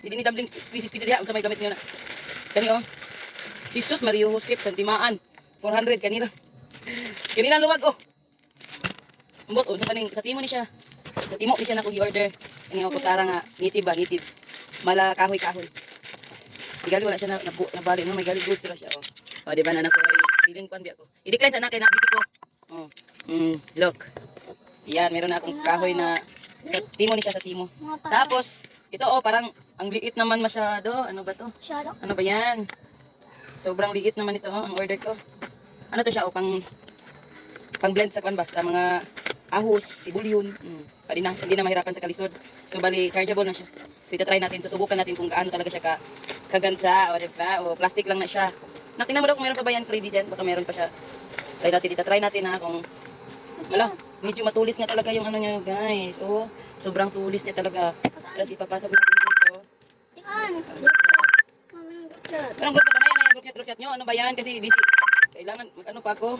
Hindi ni dumpling pieces diha unsa may gamit niyo na. Kani oh. Jesus Mario Josep Santimaan 400 kanina. Kanina luwag oh. Umbot oh sa timo ni siya. Sa timo ni siya na ko gi-order. Ini oh kutsara nga native ba native. Mala kahoy-kahoy. Igali wala siya nabali no may gali good sila siya oh. Oh di ba na nako ay feeling kwan bi ako. I-decline sa na kay na busy ko. Oh. Look. Yan, meron na akong kahoy na sa timo ni siya sa timo. Tapos ito oh parang ang liit naman masyado. Ano ba to? Ano ba yan? Sobrang liit naman ito oh, ang order ko. Ano to siya oh pang blend sa kwan ba sa mga ahos, sibulyon. Hindi na mahirapan sa kalisod. So bali chargeable na siya. So ita-try natin, susubukan natin kung gaano talaga siya kaganda o diba? O plastic lang na siya. Nakita mo daw kung meron pa ba yan freebie dyan? Baka meron pa siya. Try natin ha kung wala, medyo matulis nga talaga yung ano niya guys. Oh, sobrang tulis niya talaga. Tapos ipapasok natin dito. Parang group na ba yan? Group chat nyo. Ano ba yan? Kasi busy. Kailangan mag-ano pa ako.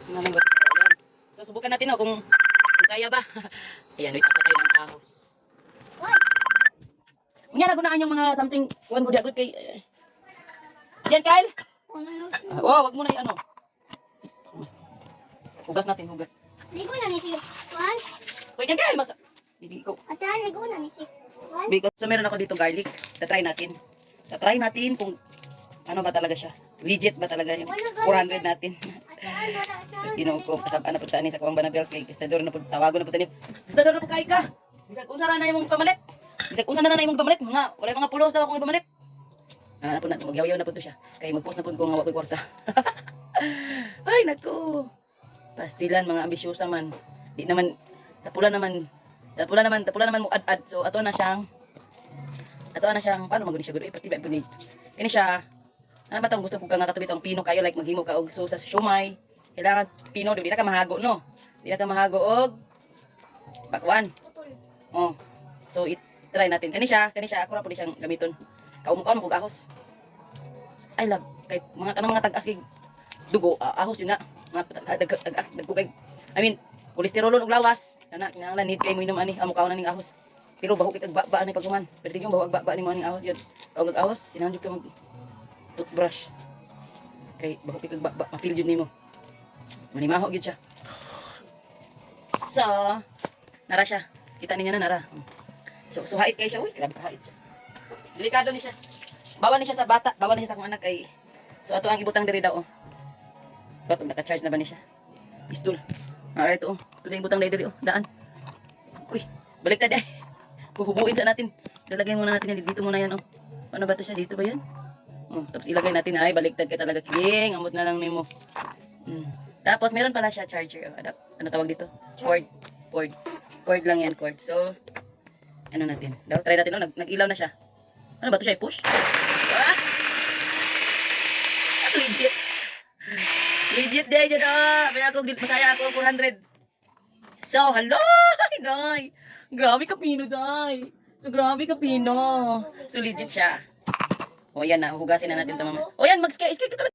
Ayan. So subukan natin kung kaya ba. Ayan, wait, tayo ng ahos. Nga nagunaan yung mga something kuwan ko diagod kay Yan Kyle. Oh, wag mo na ano. Hugas natin, hugas. Ligo na ni si Juan. Wait, yan Kyle, masa. Bibi ko. Atan, ligo na ni si Juan. So meron ako dito garlic. Try natin. Try natin kung ano ba talaga siya. Legit ba talaga yung 400 natin. Sus ginoo ko ano pud tani sa kuwang banabels kay estador na pud tawagon na pud tani. Estador na pud kay ka. Bisag unsa ra na imong pamalit? Bisag unsa na imong pamalit? Wala mga pulos daw akong ipamalit. Na pud na magyaw-yaw na pud to siya. Kay magpost na pud ko nga wa koy kwarta. Ay nako. Pastilan mga ambisyosa man. Di naman tapula naman mo ad-ad. So ato na siyang paano maguni siya gudo ipatibay pud ni. Kani siya ano ba tong gusto ko nga katubi tong pino kayo like maghimo ka og so sa siomay. Kailangan pino di na ka mahago no. Di na ka mahago og bakwan. Oh. So try natin. Kani siya ako ra pud siyang gamiton. Kaumukaon mo kog ahos. I love kay mga kanang mga tag-as kay dugo ahos yun na. Mga tag-as dagkugay. I mean, kolesterol og lawas. Kana kinahanglan need kay mo inom ani amukaon ning ahos. Pero baho kay kag ba ni paghuman. Pero tingog baho ba ni mo ning ahos yun. Og ahos kinahanglan ka mag toothbrush. Kay baho kay kag ba ma-feel jud nimo. Manimaho gyud siya. So, nara siya. Kita niyo na nara. So hait kay siya. Uy, grabe ka hait siya. Delikado ni siya. Bawal ni siya sa bata, bawal ni siya sa akong anak kay. So ato ang ibutang diri daw oh. Pag naka-charge na ba ni siya? Pistol. Alright oh. Ito na yung butang diri oh. Daan. Uy, baliktad eh. Huhubuin sa natin. Lalagay muna natin yan. Dito muna yan oh. Ano ba to siya? Dito ba yan? Oh, tapos ilagay natin ay baliktad ka talaga kiling. Amot na lang nimo. Tapos meron pala siya charger. Ano tawag dito? Cord lang yan, cord. So ano natin? Try natin oh. Nag-ilaw na siya. Ano ba to siya? Push? Ah! Legit. Legit day dyan oh. Masaya ako 400. So hello. Day. Grabe ka pino day. So grabe ka pino. So legit siya. O yan na. Hugasin na natin ito mama. O yan. Mag-skate ka talaga.